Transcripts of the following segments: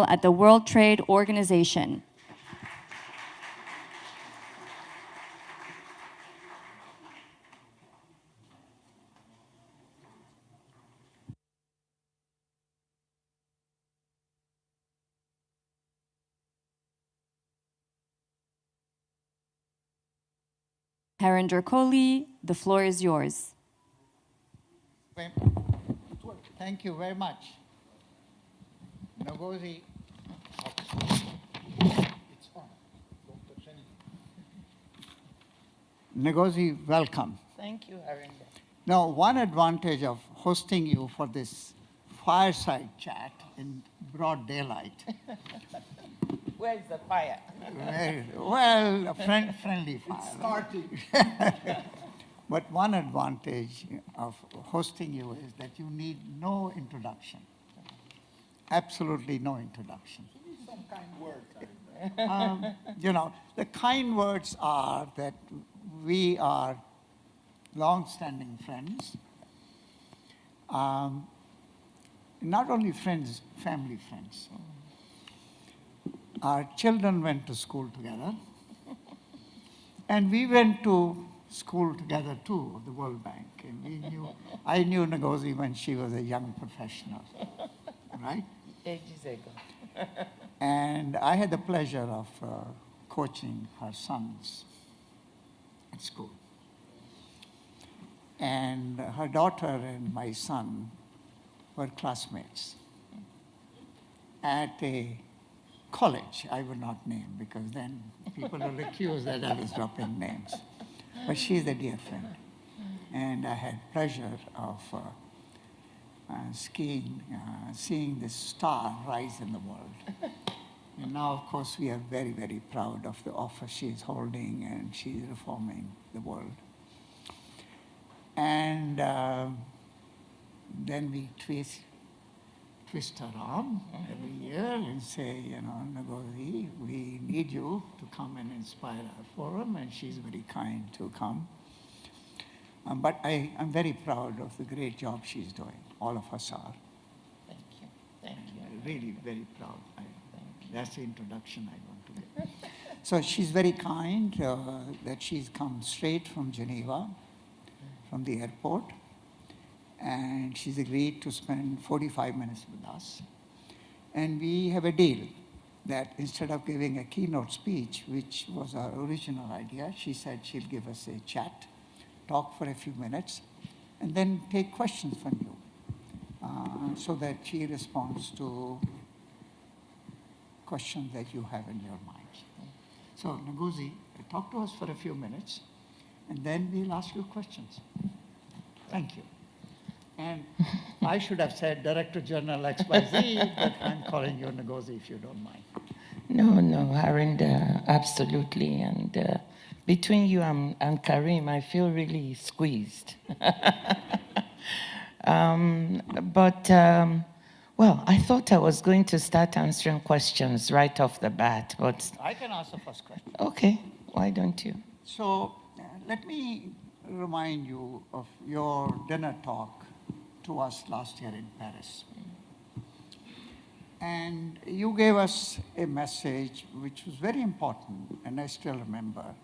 at the World Trade Organization. Harinder Kohli, the floor is yours. Thank you very much. Ngozi, it's on. Ngozi, welcome. Thank you, Harinder. Now, one advantage of hosting you for this fireside chat in broad daylight. Where is the fire? Well, a friendly fire. It's starting. But one advantage of hosting you is that you need no introduction. Absolutely no introduction. Some kind words. You know, the kind words are that we are long-standing friends. Not only friends, family friends. Our children went to school together. And we went to school together too, the World Bank. And I knew Ngozi when she was a young professional, right? Ages ago. And I had the pleasure of coaching her sons at school. And her daughter and my son were classmates at a college I will not name, because then people will accuse that I was dropping names. But she's a dear friend. And I had pleasure of seeing this star rise in the world. And now, of course, we are very, very proud of the office she's holding, and she's reforming the world. And then we twist her arm every year and say, you know, Ngozi, we need you to come and inspire our forum, and she's very kind to come. But I'm very proud of the great job she's doing. All of us are. Thank you. Thank you. Really very proud. That's the introduction I want to give. So she's very kind that she's come straight from Geneva, from the airport. And she's agreed to spend 45 minutes with us. And we have a deal that instead of giving a keynote speech, which was our original idea, she said she'll give us a chat, talk for a few minutes, and then take questions from you so that she responds to questions that you have in your mind. So, Ngozi, talk to us for a few minutes, and then we'll ask you questions. Thank you. And I should have said Director General XYZ, but I'm calling you Ngozi if you don't mind. No, Harinder, absolutely. And between you and Karim, I feel really squeezed. Well, I thought I was going to start answering questions right off the bat, but... I can ask the first question. Okay, why don't you? So let me remind you of your dinner talk to us last year in Paris. And you gave us a message which was very important, and I still remember.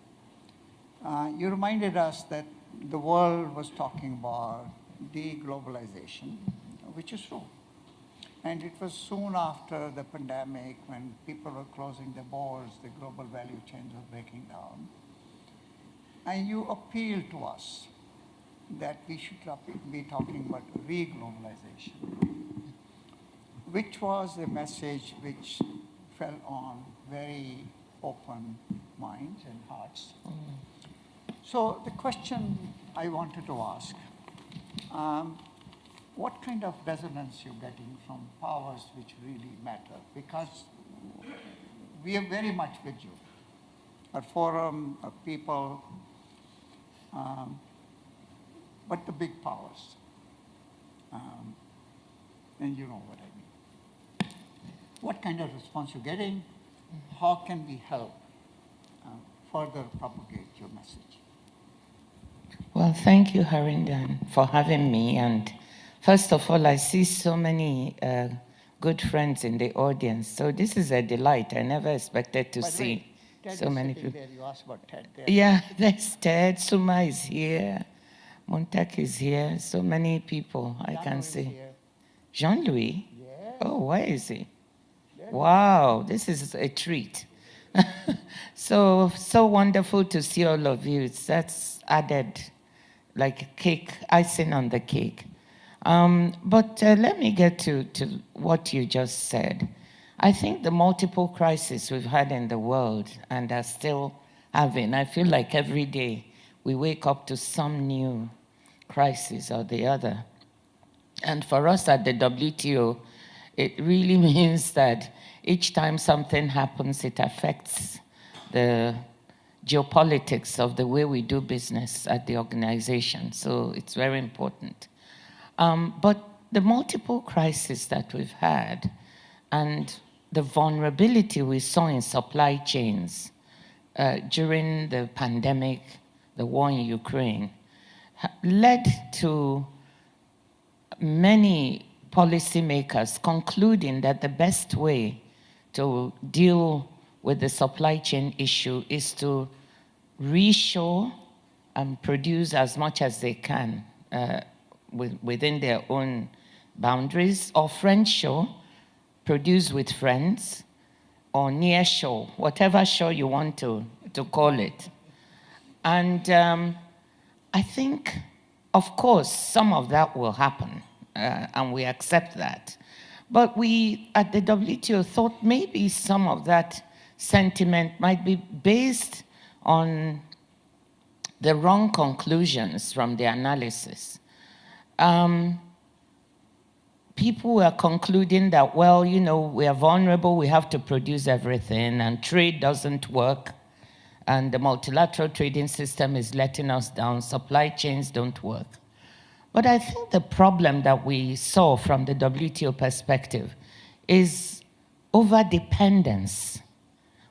You reminded us that the world was talking about deglobalization, which is true. And it was soon after the pandemic, when people were closing their borders, the global value chains were breaking down. And you appealed to us that we should be talking about re-globalization, which was a message which fell on very open minds and hearts. So the question I wanted to ask, what kind of resonance you're getting from powers which really matter? Because we are very much with you. Our forum, our people, but the big powers. And you know what I mean. What kind of response you're getting? How can we help further propagate your message? Well, thank you, Harinder, for having me. And first of all, I see so many good friends in the audience. So this is a delight. I never expected to see so many people. There. You asked about Ted there. Yeah, there's Ted. Suma is here. Montek is here. So many people I can see. Jean-Louis? Yeah. Oh, where is he? Wow, this is a treat. So wonderful to see all of you. That's added like cake, icing on the cake. But let me get to what you just said. I think the multiple crises we've had in the world and are still having, I feel like every day we wake up to some new crisis or the other. And for us at the WTO, it really means that each time something happens, it affects the geopolitics of the way we do business at the organization. So it's very important. But the multiple crises that we've had and the vulnerability we saw in supply chains during the pandemic, the war in Ukraine, led to many policymakers concluding that the best way to deal with the supply chain issue is to reshore and produce as much as they can within their own boundaries, or friendshore, produce with friends, or nearshore, whatever shore you want to call it. And I think, of course, some of that will happen, and we accept that. But we, at the WTO, thought maybe some of that sentiment might be based on the wrong conclusions from the analysis. People were concluding that, well, you know, we are vulnerable, we have to produce everything, and trade doesn't work, and the multilateral trading system is letting us down, supply chains don't work. But I think the problem that we saw from the WTO perspective is overdependence.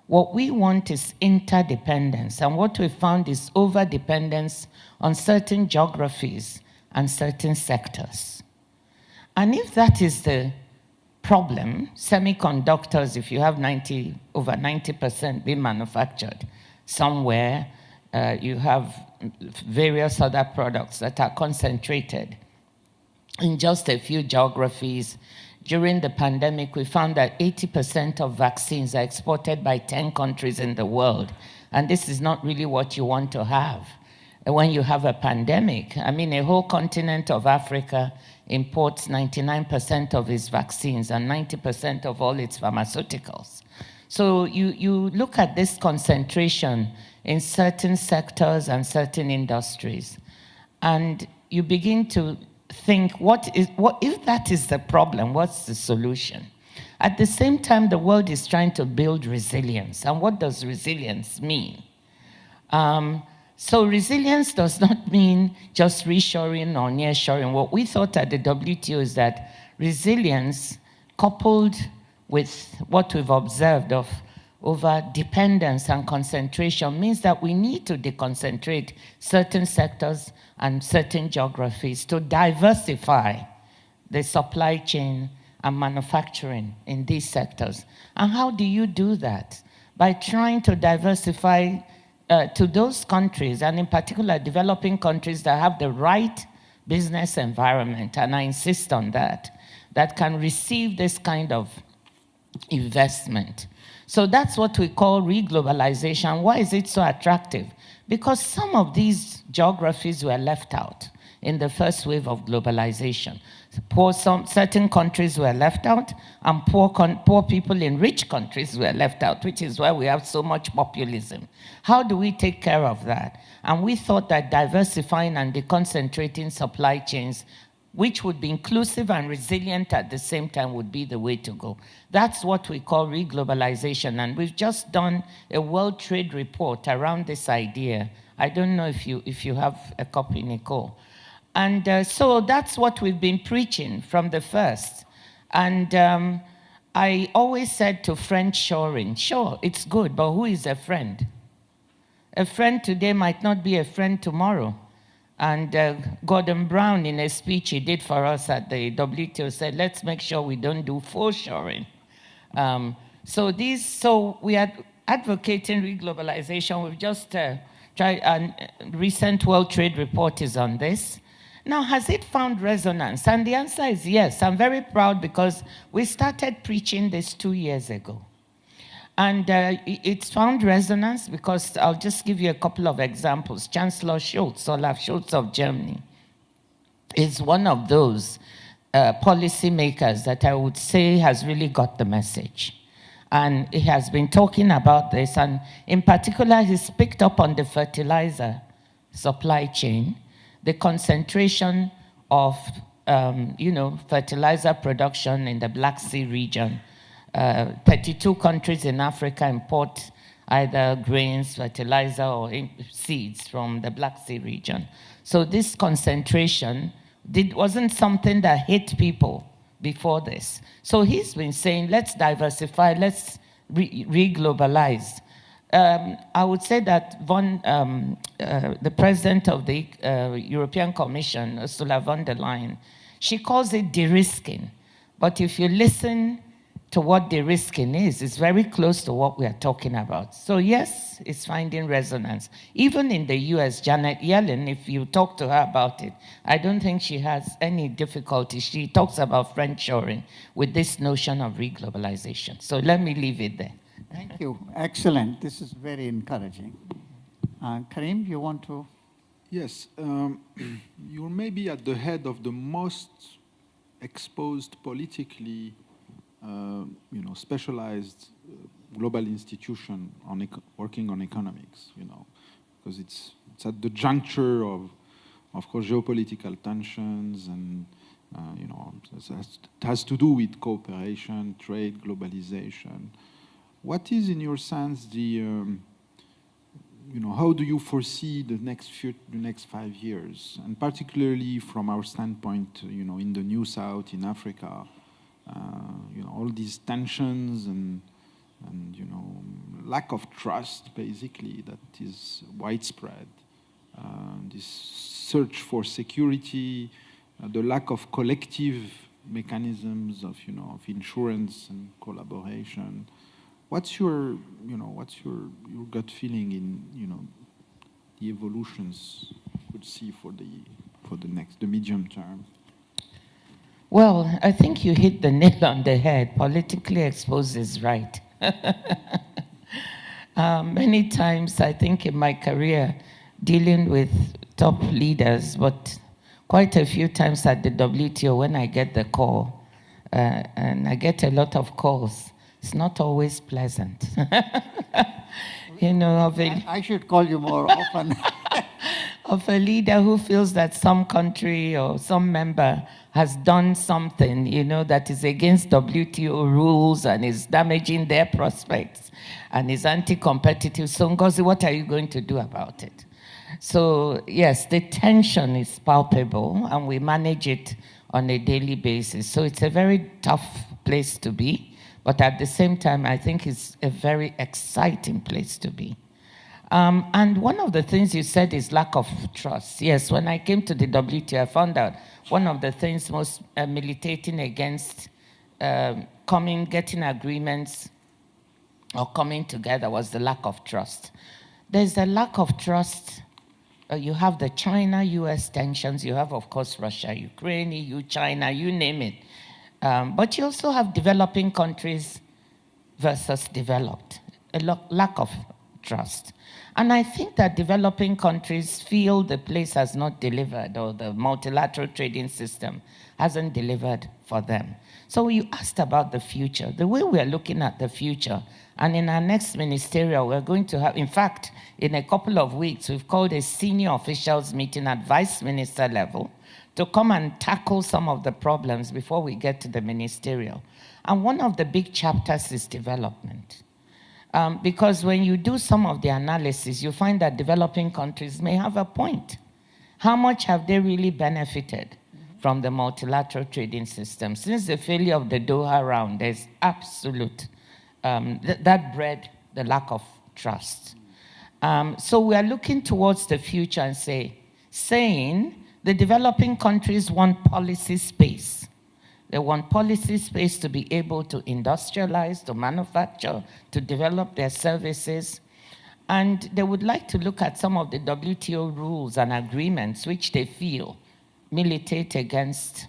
What we want is interdependence, and what we found is overdependence on certain geographies and certain sectors. And if that is the problem, semiconductors, if you have over 90% being manufactured somewhere, you have various other products that are concentrated in just a few geographies. During the pandemic, we found that 80% of vaccines are exported by 10 countries in the world. And this is not really what you want to have when you have a pandemic. I mean, a whole continent of Africa imports 99% of its vaccines and 90% of all its pharmaceuticals. So you look at this concentration in certain sectors and certain industries, and you begin to think, what if that is the problem, what's the solution? At the same time, the world is trying to build resilience. And what does resilience mean? So resilience does not mean just reshoring or nearshoring. What we thought at the WTO is that resilience, coupled with what we've observed of over dependence and concentration, means that we need to deconcentrate certain sectors and certain geographies to diversify the supply chain and manufacturing in these sectors. And how do you do that? By trying to diversify to those countries, and in particular developing countries that have the right business environment, and I insist on that, that can receive this kind of investment. So that's what we call reglobalization. Why is it so attractive? Because some of these geographies were left out in the first wave of globalization. Certain countries were left out, and poor people in rich countries were left out, which is why we have so much populism. How do we take care of that? And we thought that diversifying and deconcentrating supply chains, which would be inclusive and resilient at the same time, would be the way to go. That's what we call reglobalization, and we've just done a World Trade Report around this idea. I don't know if you have a copy, Nicole. And so that's what we've been preaching from the first. And I always said to friend shoring, sure, it's good, but who is a friend? A friend today might not be a friend tomorrow. And Gordon Brown, in a speech he did for us at the WTO, said, let's make sure we don't do foreshoring. So we are advocating reglobalization. We've just tried, a recent World Trade Report is on this. Now, has it found resonance? And the answer is yes. I'm very proud because we started preaching this 2 years ago. And it's found resonance because I'll just give you a couple of examples. Chancellor Scholz, Olaf Scholz of Germany, is one of those policymakers that I would say has really got the message. And he has been talking about this, and in particular, he's picked up on the fertilizer supply chain, the concentration of fertilizer production in the Black Sea region. 32 countries in Africa import either grains, fertilizer, or seeds from the Black Sea region. So this concentration wasn't something that hit people before this. So he's been saying, let's diversify, let's re-globalize. I would say that the president of the European Commission, Ursula von der Leyen, she calls it de-risking. But if you listen to what de-risking is, it's very close to what we are talking about. So yes, it's finding resonance. Even in the US, Janet Yellen, if you talk to her about it, I don't think she has any difficulty. She talks about friendshoring with this notion of reglobalization. So let me leave it there. Thank you. Excellent. This is very encouraging. Karim, you want to? Yes. You're maybe at the head of the most exposed politically specialized global institution working on economics, because it's at the juncture of course, geopolitical tensions and, it has to do with cooperation, trade, globalization. What is, in your sense, how do you foresee the next 5 years, and particularly from our standpoint, in the New South, in Africa, all these tensions and lack of trust, basically, that is widespread. This search for security, the lack of collective mechanisms of insurance and collaboration. What's your gut feeling in the evolutions you could see for the medium term? Well, I think you hit the nail on the head. Politically exposed is right. Many times, I think in my career, dealing with top leaders, but quite a few times at the WTO when I get the call, and I get a lot of calls, it's not always pleasant. I should call you more often. Of a leader who feels that some country or some member has done something, that is against WTO rules and is damaging their prospects and is anti-competitive. So, Ngozi, what are you going to do about it? So, yes, the tension is palpable and we manage it on a daily basis. So it's a very tough place to be, but at the same time, I think it's a very exciting place to be. And one of the things you said is lack of trust. Yes, when I came to the WTO, I found out one of the things most militating against getting agreements or coming together was the lack of trust. There's a lack of trust. You have the China-US tensions. You have, of course, Russia, Ukraine, EU, China, you name it. But you also have developing countries versus developed. Lack of trust. And I think that developing countries feel the place has not delivered, or the multilateral trading system hasn't delivered for them. So you asked about the future. The way we're looking at the future, and in our next ministerial, we're going to have, in fact, in a couple of weeks, we've called a senior officials meeting at vice minister level to come and tackle some of the problems before we get to the ministerial. And one of the big chapters is development. Because when you do some of the analysis, you find that developing countries may have a point. How much have they really benefited from the multilateral trading system? Since the failure of the Doha round, there's absolute, that bred the lack of trust. So we are looking towards the future and say, saying the developing countries want policy space. They want policy space to be able to industrialize, to manufacture, to develop their services. And they would like to look at some of the WTO rules and agreements which they feel militate against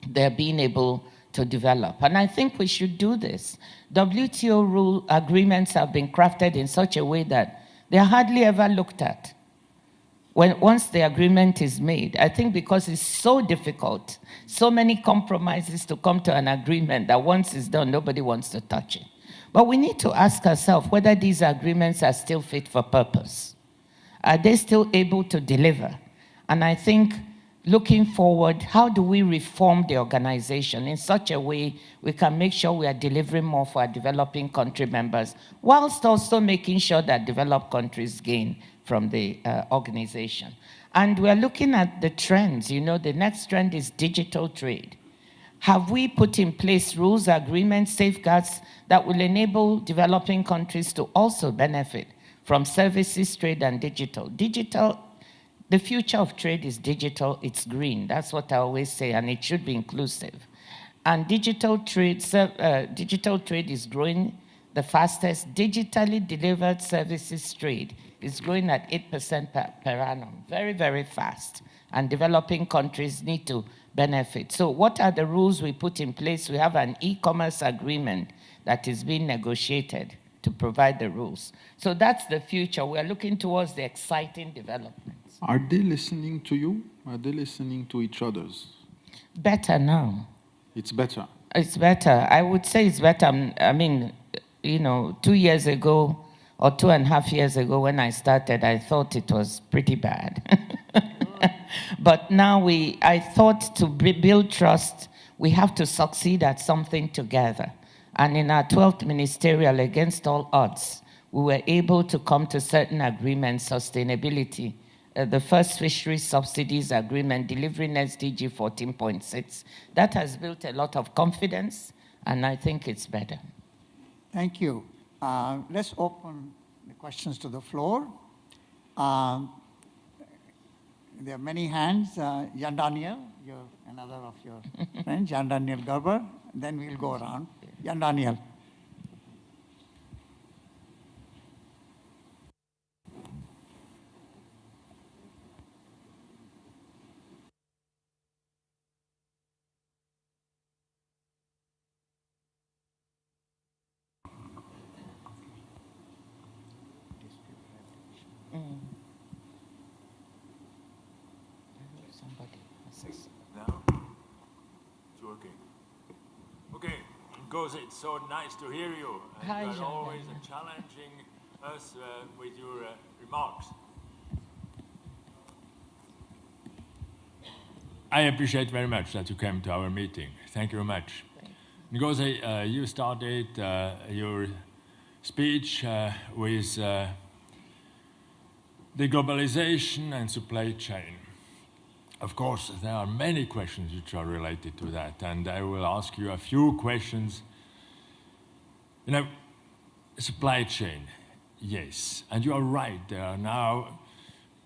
their being able to develop. And I think we should do this. WTO rule agreements have been crafted in such a way that they are hardly ever looked at. Once the agreement is made, I think because it's so difficult, so many compromises to come to an agreement that once it's done, nobody wants to touch it. But we need to ask ourselves whether these agreements are still fit for purpose. Are they still able to deliver? And I think looking forward, how do we reform the organization in such a way we can make sure we are delivering more for our developing country members, whilst also making sure that developed countries gain from the organization. And we're looking at the trends. You know, the next trend is digital trade. Have we put in place rules, agreements, safeguards that will enable developing countries to also benefit from services, trade, and digital? The future of trade is digital, it's green. That's what I always say, and it should be inclusive. And digital trade is growing the fastest. Digitally delivered services trade is growing at 8% per annum, very, very fast. And developing countries need to benefit. So what are the rules we put in place? We have an e-commerce agreement that is being negotiated to provide the rules. So that's the future. We're looking towards the exciting developments. Are they listening to you? Are they listening to each other's? Better now. It's better. It's better. I would say it's better. I mean, you know, 2 years ago or 2.5 years ago when I started, I thought it was pretty bad. But now I thought to build trust, we have to succeed at something together. And in our 12th ministerial, against all odds, we were able to come to certain agreements, sustainability, the first fisheries subsidies agreement, delivering SDG 14.6. That has built a lot of confidence, and I think it's better. Thank you. Let's open the questions to the floor. There are many hands. Jan Daniel, you're another of your friends, Jan Daniel Gerber. Then we'll go around. Jan Daniel. Now, it's working. Okay, Ngozi, it's so nice to hear you. And Hi, you are Jean. always challenging us with your remarks. I appreciate very much that you came to our meeting. Thank you very much. Ngozi, you started your speech with the globalization and supply chain. Of course, there are many questions which are related to that, and I will ask you a few questions. You know, supply chain, yes, and you are right, there are now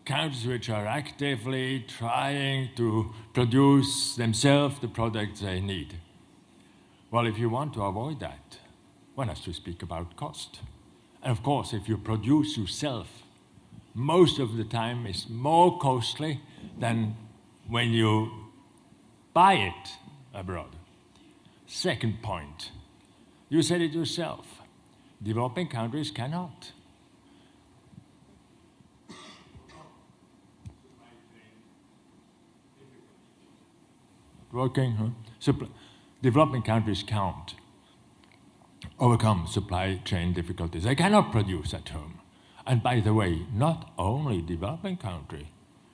countries which are actively trying to produce themselves the products they need. Well, if you want to avoid that, one has to speak about cost. And of course, if you produce yourself, most of the time it's more costly than when you buy it abroad. Second point, you said it yourself, developing countries cannot. Working, huh? Developing countries can't overcome supply chain difficulties. They cannot produce at home. And by the way, not only developing country,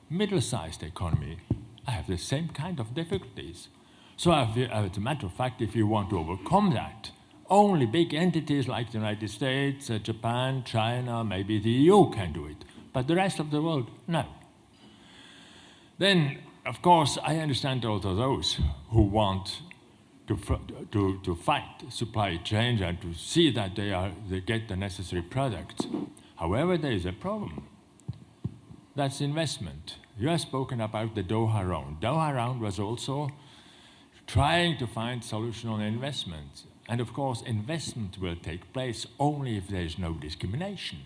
middle-sized economy have the same kind of difficulties. So as a matter of fact, if you want to overcome that, only big entities like the United States, Japan, China, maybe the EU can do it. But the rest of the world, no. Then, of course, I understand also those who want to fight supply chain and to see that they get the necessary products. However, there is a problem. That's investment. You have spoken about the Doha round. Doha round was also trying to find solution on investment. And of course, investment will take place only if there is no discrimination,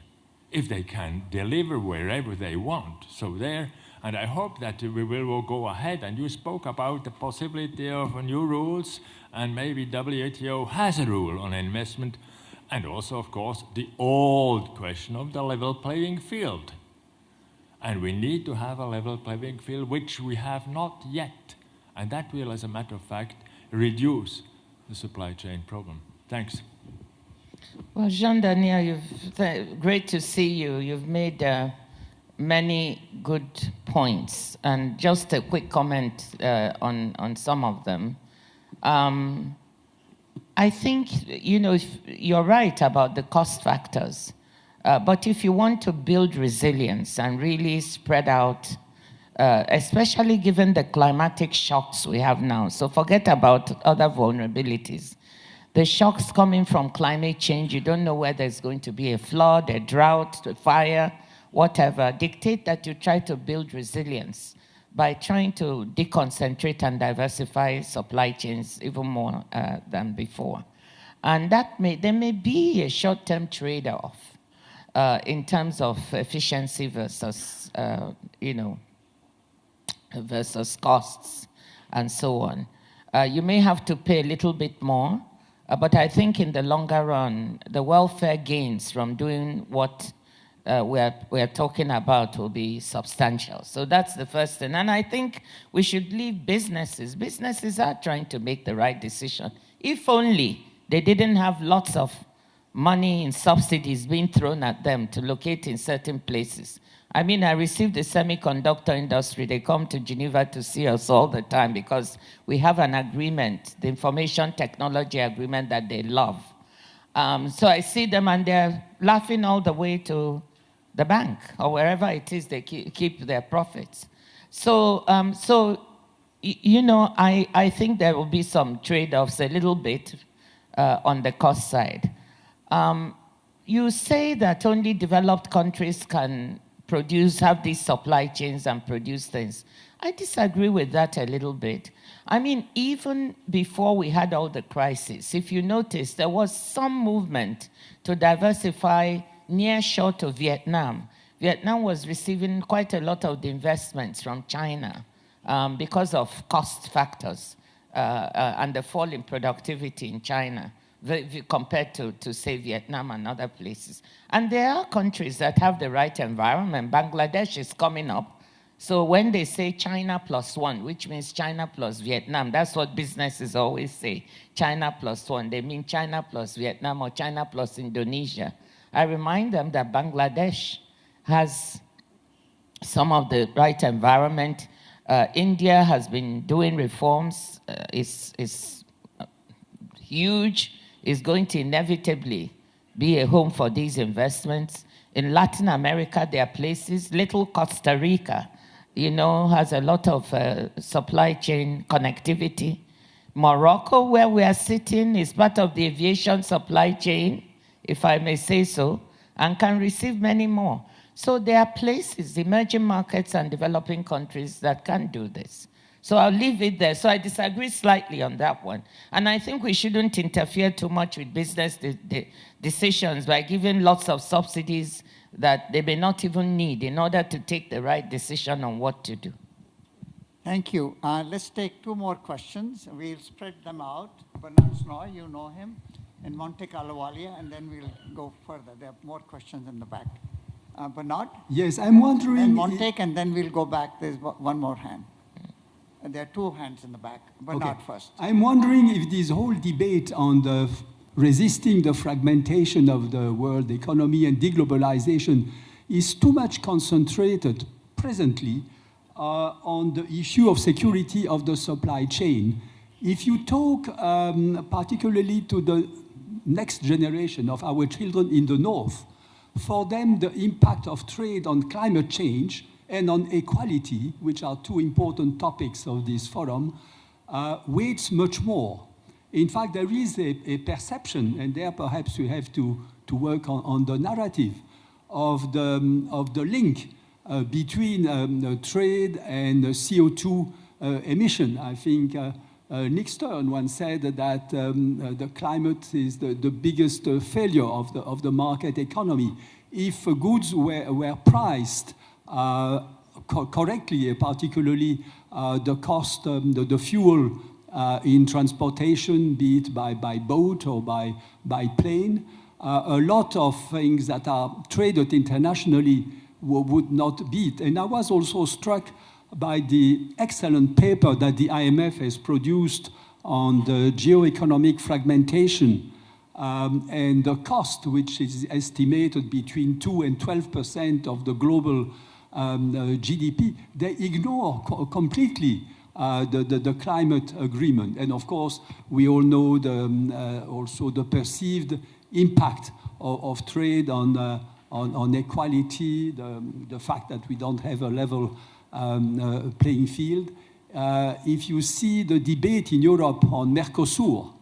if they can deliver wherever they want. So there, and I hope that we will go ahead. And you spoke about the possibility of new rules, and maybe WTO has a rule on investment, and also, of course, the old question of the level playing field. And we need to have a level playing field, which we have not yet. And that will, as a matter of fact, reduce the supply chain problem. Thanks. Well, Jean-Daniel, great to see you. You've made many good points. And just a quick comment on some of them. I think, you're right about the cost factors. But if you want to build resilience and really spread out, especially given the climatic shocks we have now, so forget about other vulnerabilities. The shocks coming from climate change, you don't know whether it's going to be a flood, a drought, a fire, whatever, dictate that you try to build resilience by trying to deconcentrate and diversify supply chains even more than before. And there may be a short-term trade-off in terms of efficiency versus, versus costs and so on. You may have to pay a little bit more, but I think in the longer run, the welfare gains from doing what we're talking about will be substantial. So that's the first thing. And I think we should leave businesses. Businesses are trying to make the right decision. If only they didn't have lots of money in subsidies being thrown at them to locate in certain places. I mean, I received the semiconductor industry. They come to Geneva to see us all the time because we have an agreement, the information technology agreement that they love. So I see them and they're laughing all the way to the bank or wherever it is they keep their profits. So, I think there will be some trade-offs a little bit on the cost side. You say that only developed countries can have these supply chains and produce things. I disagree with that a little bit. I mean, even before we had all the crises, if you notice, there was some movement to diversify near shore to Vietnam. Vietnam was receiving quite a lot of the investments from China because of cost factors and the fall in productivity in China compared to, say, Vietnam and other places. And there are countries that have the right environment. Bangladesh is coming up. So when they say China +1, which means China plus Vietnam, that's what businesses always say, China +1. They mean China plus Vietnam or China plus Indonesia. I remind them that Bangladesh has some of the right environment. India has been doing reforms. It's huge. Is going to inevitably be a home for these investments. In Latin America, there are places, little Costa Rica, has a lot of supply chain connectivity. Morocco, where we are sitting, is part of the aviation supply chain, if I may say so, and can receive many more. So there are places, emerging markets and developing countries that can do this. So I'll leave it there. So I disagree slightly on that one. And I think we shouldn't interfere too much with business decisions by giving lots of subsidies that they may not even need in order to take the right decision on what to do. Thank you. Let's take two more questions. We'll spread them out. Bernard Snoy, you know him, and Montek Alawalia, and then we'll go further. There are more questions in the back. Bernard? Yes, I'm wondering... And Montek, and then we'll go back. There's one more hand. There are two hands in the back. Bernard first. I'm wondering if this whole debate on the resisting the fragmentation of the world economy and deglobalization is too much concentrated presently on the issue of security of the supply chain. If you talk particularly to the next generation of our children in the North, for them the impact of trade on climate change and on equality, which are two important topics of this forum, weighs much more. In fact, there is a perception, and there perhaps we have to work on the narrative of the link between trade and CO2 emission. I think Nick Stern once said that the climate is the biggest failure of the market economy. If goods were priced correctly, particularly the cost, the fuel in transportation, be it by boat or by plane, a lot of things that are traded internationally would not beat. And I was also struck by the excellent paper that the IMF has produced on the geoeconomic fragmentation and the cost, which is estimated between 2 and 12% of the global GDP. They ignore completely the climate agreement. And of course, we all know also the perceived impact of trade on equality, the fact that we don't have a level playing field. If you see the debate in Europe on Mercosur,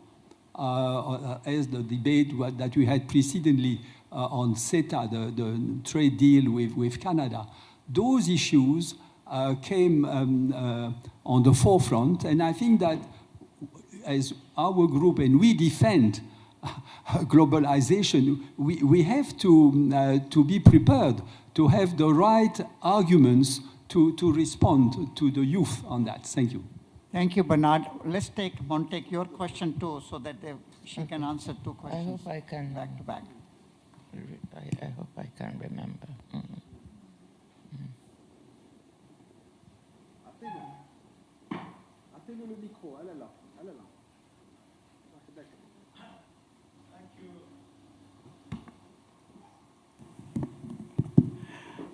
as the debate that we had precedently on CETA, the trade deal with Canada, those issues came on the forefront. And I think that as our group, and we defend globalization, we have to be prepared to have the right arguments to respond to the youth on that. Thank you. Thank you, Bernard. Let's take your question too, so that she can answer two questions. I hope I can back to back. I hope I can remember.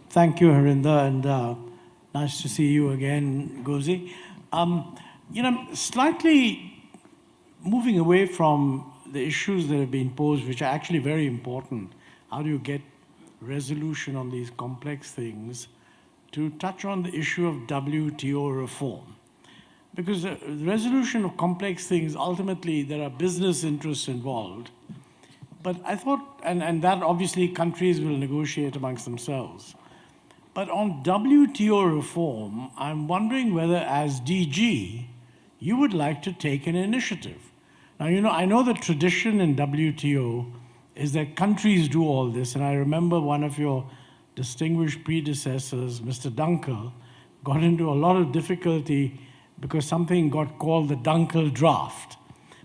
Thank you, Harinder, and nice to see you again, Ngozi. Slightly moving away from the issues that have been posed, which are actually very important. How do you get resolution on these complex things? To touch on the issue of WTO reform. Because the resolution of complex things, ultimately, there are business interests involved. But I thought, and that obviously countries will negotiate amongst themselves. But on WTO reform, I'm wondering whether, as DG, you would like to take an initiative. Now, I know the tradition in WTO is that countries do all this, and I remember one of your distinguished predecessors, Mr. Dunkel, got into a lot of difficulty because something got called the Dunkel draft.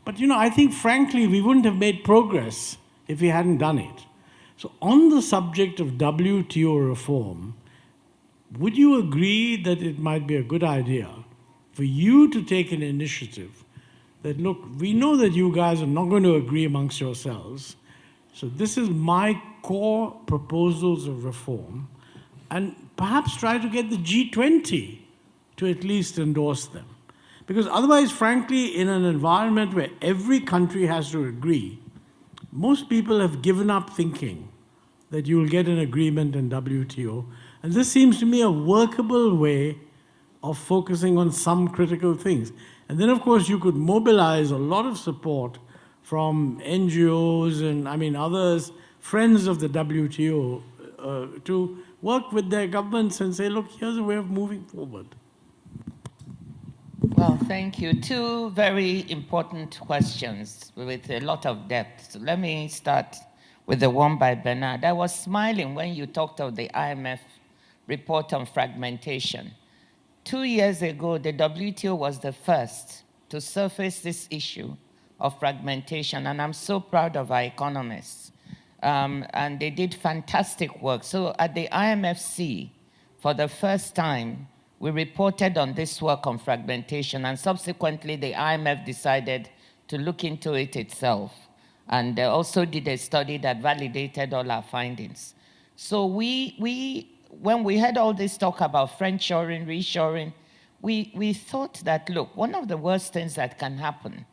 But, I think, frankly, we wouldn't have made progress if we hadn't done it. So on the subject of WTO reform, would you agree that it might be a good idea for you to take an initiative that, look, we know that you guys are not going to agree amongst yourselves, so this is my core proposals of reform, and perhaps try to get the G20 to at least endorse them. Because otherwise, frankly, in an environment where every country has to agree, most people have given up thinking that you will get an agreement in WTO. And this seems to me a workable way of focusing on some critical things. And then, of course, you could mobilize a lot of support from NGOs and, others, friends of the WTO, to work with their governments and say, look, here's a way of moving forward. Well, thank you. Two very important questions with a lot of depth. So let me start with the one by Bernard. I was smiling when you talked of the IMF report on fragmentation. 2 years ago, the WTO was the first to surface this issue of fragmentation, and I'm so proud of our economists. And they did fantastic work. So at the IMFC, for the first time, we reported on this work on fragmentation, and subsequently the IMF decided to look into it itself, and also did a study that validated all our findings. So when we had all this talk about friendshoring, reshoring, we thought that, look, one of the worst things that can happen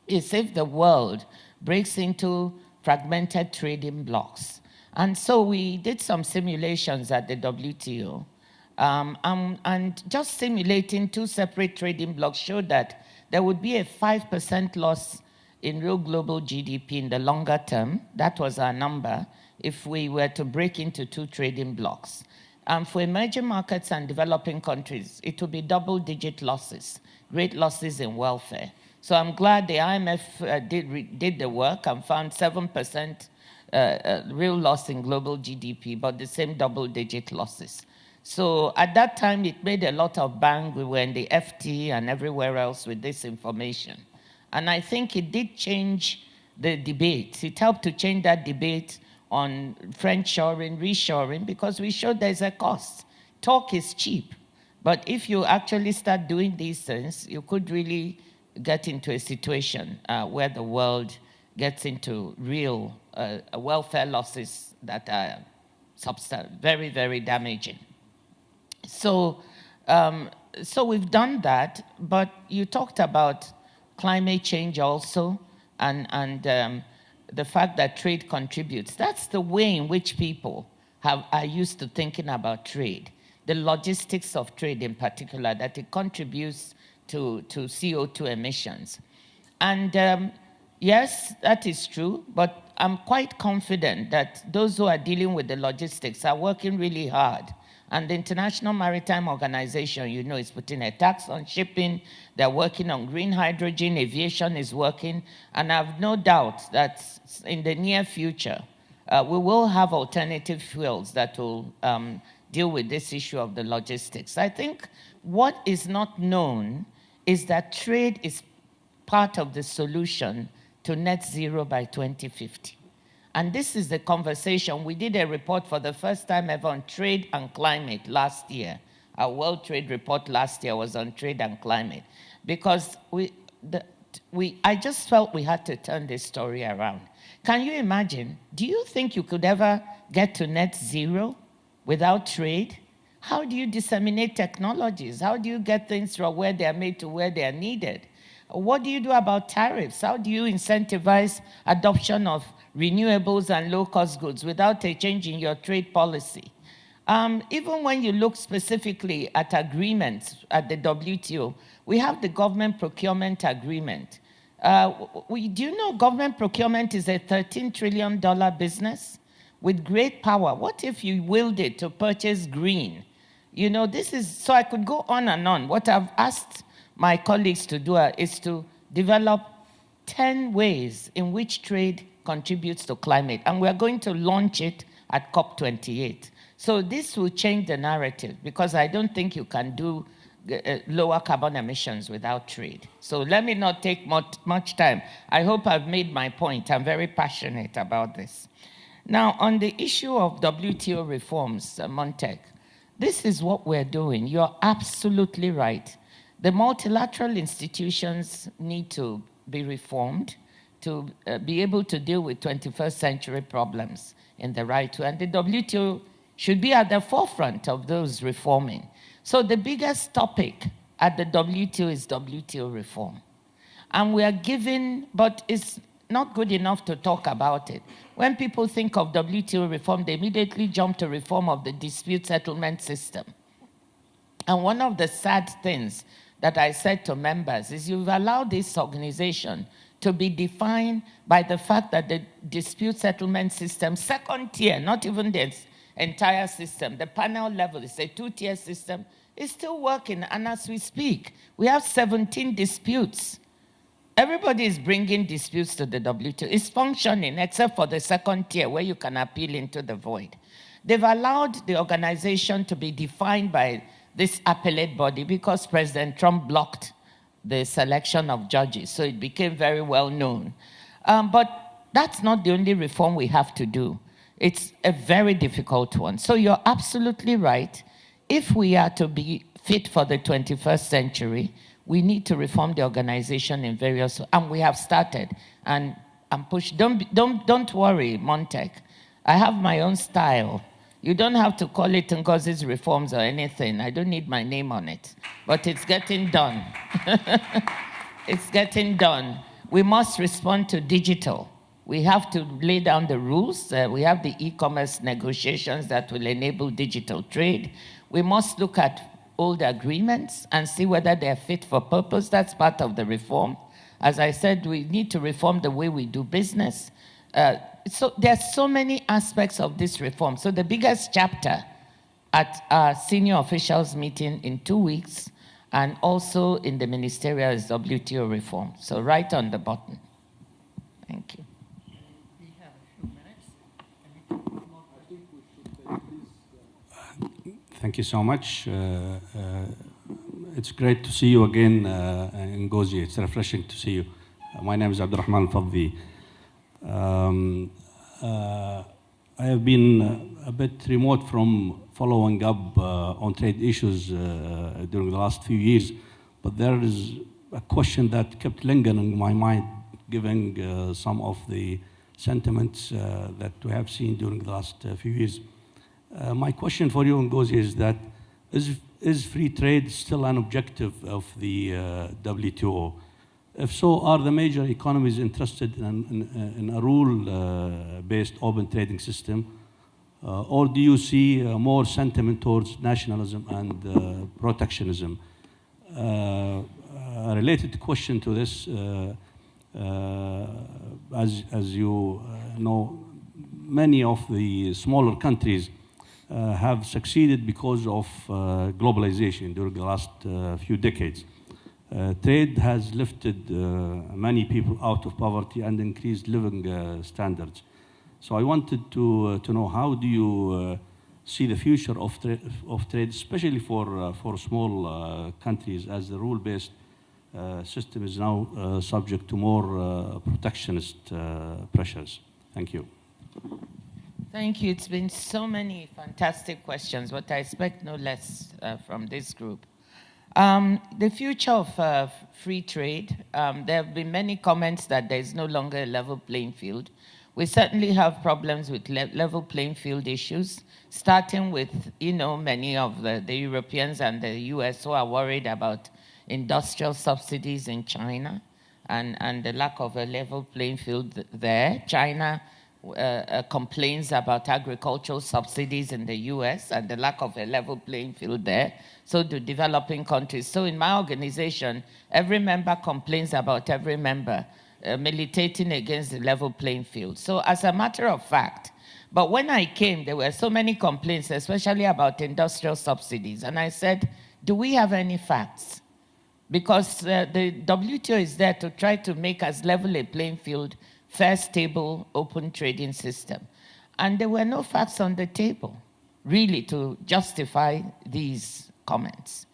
is if the world breaks into fragmented trading blocks. And so we did some simulations at the WTO, and just simulating two separate trading blocks showed that there would be a 5% loss in real global GDP in the longer term. That was our number if we were to break into two trading blocks. And for emerging markets and developing countries, it will be double-digit losses, great losses in welfare. So I'm glad the IMF did the work and found 7% real loss in global GDP, but the same double-digit losses. So at that time, it made a lot of bang. We were in the FT and everywhere else with this information. And I think it did change the debate. It helped to change that debate on friendshoring, reshoring, because we showed there's a cost. Talk is cheap. But if you actually start doing these things, you could really get into a situation where the world gets into real welfare losses that are very, very damaging. So we've done that, but you talked about climate change also, and the fact that trade contributes. That's the way in which people are used to thinking about trade. The logistics of trade in particular, that it contributes to CO2 emissions. And yes, that is true, but I'm quite confident that those who are dealing with the logistics are working really hard. And the International Maritime Organization, you know, is putting a tax on shipping. They're working on green hydrogen. Aviation is working. And I have no doubt that in the near future, we will have alternative fuels that will deal with this issue of the logistics. I think what is not known is that trade is part of the solution to net zero by 2050. And this is the conversation. We did a report for the first time ever on trade and climate last year. Our World Trade Report last year was on trade and climate. Because I just felt we had to turn this story around. Can you imagine? Do you think you could ever get to net zero without trade? How do you disseminate technologies? How do you get things from where they are made to where they are needed? What do you do about tariffs? How do you incentivize adoption of renewables and low-cost goods without a change in your trade policy? Even when you look specifically at agreements at the WTO, we have the government procurement agreement. Do you know government procurement is a $13 trillion business with great power? What if you willed it to purchase green? You know, so I could go on and on. What I've asked my colleagues to do is to develop 10 ways in which trade contributes to climate. And we're going to launch it at COP28. So this will change the narrative, because I don't think you can do lower carbon emissions without trade. So let me not take much time. I hope I've made my point. I'm very passionate about this. Now, on the issue of WTO reforms, Montek, this is what we're doing. You're absolutely right. The multilateral institutions need to be reformed to be able to deal with 21st century problems in the right way. And the WTO should be at the forefront of those reforming. So the biggest topic at the WTO is WTO reform. And we are giving, but it's not good enough to talk about it. When people think of WTO reform, they immediately jump to reform of the dispute settlement system. And one of the sad things that I said to members is you've allowed this organization to be defined by the fact that the dispute settlement system, second tier, not even the entire system, the panel level is a two-tier system, is still working. And as we speak, we have 17 disputes. Everybody is bringing disputes to the WTO. It's functioning, except for the second tier, where you can appeal into the void. They've allowed the organization to be defined by this appellate body because President Trump blocked the selection of judges, so it became very well known. But that's not the only reform we have to do. It's a very difficult one. So you're absolutely right. If we are to be fit for the 21st century, we need to reform the organization in various, and we have started. And push. Don't worry, Montek. I have my own style. You don't have to call it Ngozi's reforms or anything. I don't need my name on it. But it's getting done. It's getting done. We must respond to digital. We have to lay down the rules. We have the e-commerce negotiations that will enable digital trade. We must look at old agreements and see whether they're fit for purpose. That's part of the reform. As I said, we need to reform the way we do business. So there's so many aspects of this reform. So the biggest chapter at our senior officials meeting in 2 weeks, and also in the ministerial is WTO reform. So right on the button. Thank you. We have a few minutes. Thank you so much. It's great to see you again, Ngozi. It's refreshing to see you. My name is Abdurrahman Fadhi. I have been a bit remote from following up on trade issues during the last few years, but there is a question that kept lingering in my mind, given some of the sentiments that we have seen during the last few years. My question for you, Ngozi, is that is free trade still an objective of the WTO? If so, are the major economies interested in a rule-based open trading system? Or do you see more sentiment towards nationalism and protectionism? A related question to this, as you know, many of the smaller countries have succeeded because of globalization during the last few decades. Trade has lifted many people out of poverty and increased living standards. So I wanted to know, how do you see the future of trade, especially for small countries, as the rule-based system is now subject to more protectionist pressures? Thank you. Thank you. It's been so many fantastic questions, but I expect no less from this group. The future of free trade, there have been many comments that there is no longer a level playing field. We certainly have problems with level playing field issues, starting with, many of the Europeans and the US who are worried about industrial subsidies in China and the lack of a level playing field there. China complains about agricultural subsidies in the US and the lack of a level playing field there. So do developing countries. So in my organization, every member complains about every member militating against the level playing field. So as a matter of fact, but when I came, there were so many complaints, especially about industrial subsidies. And I said, do we have any facts? Because the WTO is there to try to make as level a playing field, fair, stable, open trading system. And there were no facts on the table, really, to justify these comments.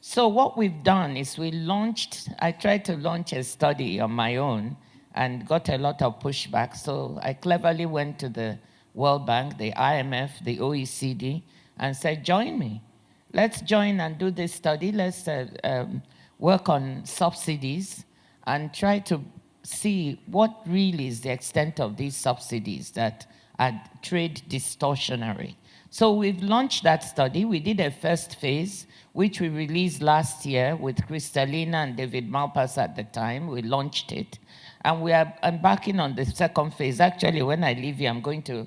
So what we've done is I tried to launch a study on my own and got a lot of pushback. So I cleverly went to the World Bank, the IMF, the OECD, and said, join me. Let's join and do this study. Let's work on subsidies and try to see what really is the extent of these subsidies that are trade distortionary. So we've launched that study. We did a first phase, which we released last year with Kristalina and David Malpass at the time. We launched it. And we are embarking on the second phase. Actually, when I leave here,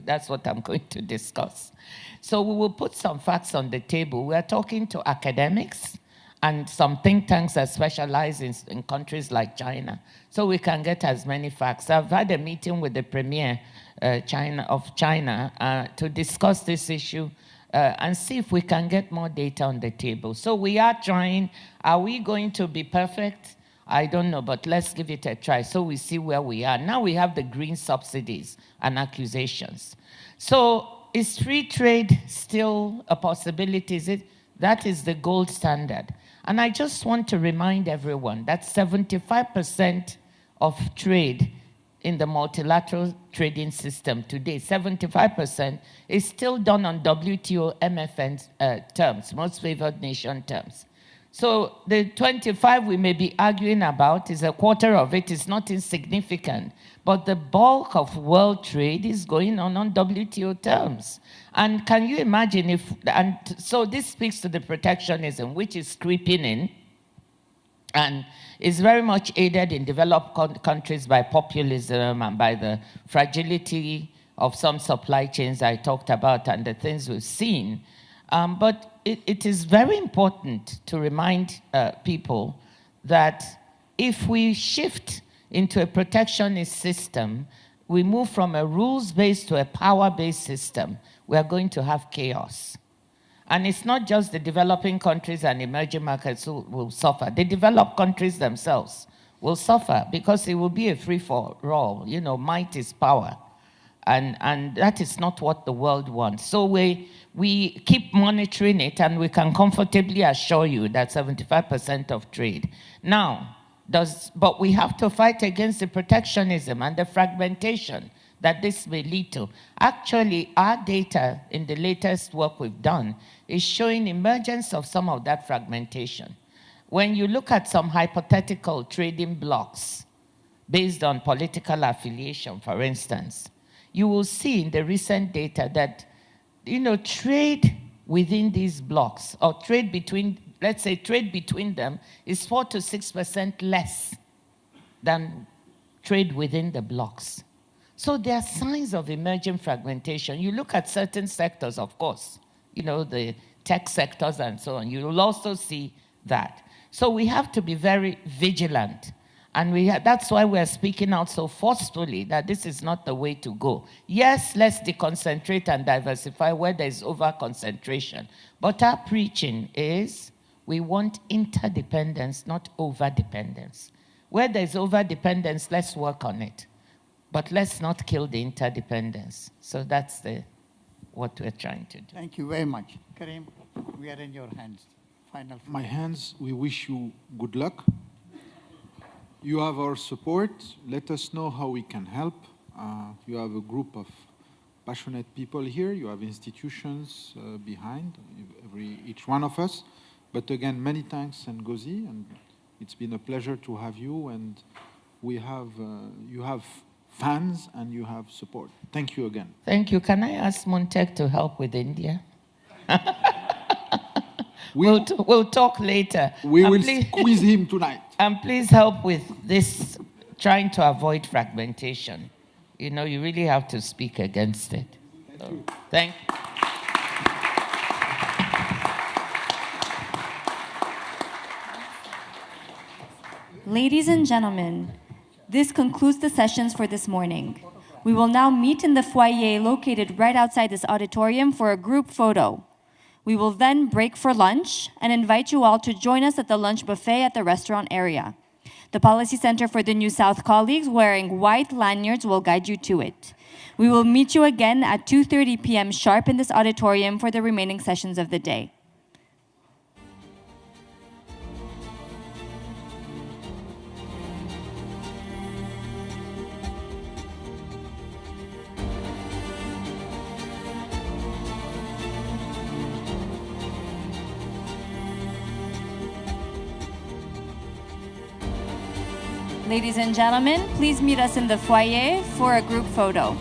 that's what I'm going to discuss. So we will put some facts on the table. We are talking to academics and some think tanks that specialize in countries like China, so we can get as many facts. I've had a meeting with the premier of China to discuss this issue and see if we can get more data on the table. So we are trying. Are we going to be perfect? I don't know, but let's give it a try so we see where we are. Now we have the green subsidies and accusations. So is free trade still a possibility? That is the gold standard. And I just want to remind everyone that 75% of trade in the multilateral trading system today, 75%, is still done on WTO MFN terms, most favored nation terms. So the 25 we may be arguing about is a quarter of it. Is not insignificant. But the bulk of world trade is going on WTO terms. And can you imagine so this speaks to the protectionism, which is creeping in and is very much aided in developed countries by populism and by the fragility of some supply chains I talked about and the things we've seen. But it is very important to remind people that if we shift into a protectionist system, we move from a rules-based to a power-based system, we are going to have chaos. And it's not just the developing countries and emerging markets who will suffer. The developed countries themselves will suffer because it will be a free-for-all. You know, might is power. And that is not what the world wants. So we keep monitoring it, and we can comfortably assure you that 75% of trade. Now, but we have to fight against the protectionism and the fragmentation that this may lead to. Actually, our data in the latest work we've done is showing emergence of some of that fragmentation. When you look at some hypothetical trading blocks based on political affiliation, for instance, you will see in the recent data that, you know, trade within these blocks, or trade between, let's say trade between them, is 4 to 6% less than trade within the blocks. So there are signs of emerging fragmentation. You look at certain sectors, of course, you know, the tech sectors and so on, you will also see that. So we have to be very vigilant. And that's why we're speaking out so forcefully that this is not the way to go. Yes, let's deconcentrate and diversify where there's over-concentration. But our preaching is we want interdependence, not over-dependence. Where there's over-dependence, let's work on it. But let's not kill the interdependence. So that's what we're trying to do. Thank you very much. Karim, we are in your hands. Final. My hands, we wish you good luck. You have our support. Let us know how we can help. You have a group of passionate people here. You have institutions behind each one of us. But again, many thanks, Ngozi, and it's been a pleasure to have you. And we have you have fans and you have support. Thank you again. Thank you. Can I ask Montek to help with India? We'll talk later. We will squeeze him tonight. And please help with this, trying to avoid fragmentation. You know, you really have to speak against it. Thank you. Ladies and gentlemen, this concludes the sessions for this morning. We will now meet in the foyer located right outside this auditorium for a group photo. We will then break for lunch and invite you all to join us at the lunch buffet at the restaurant area. The Policy Center for the New South colleagues wearing white lanyards will guide you to it. We will meet you again at 2:30 p.m. sharp in this auditorium for the remaining sessions of the day. Ladies and gentlemen, please meet us in the foyer for a group photo.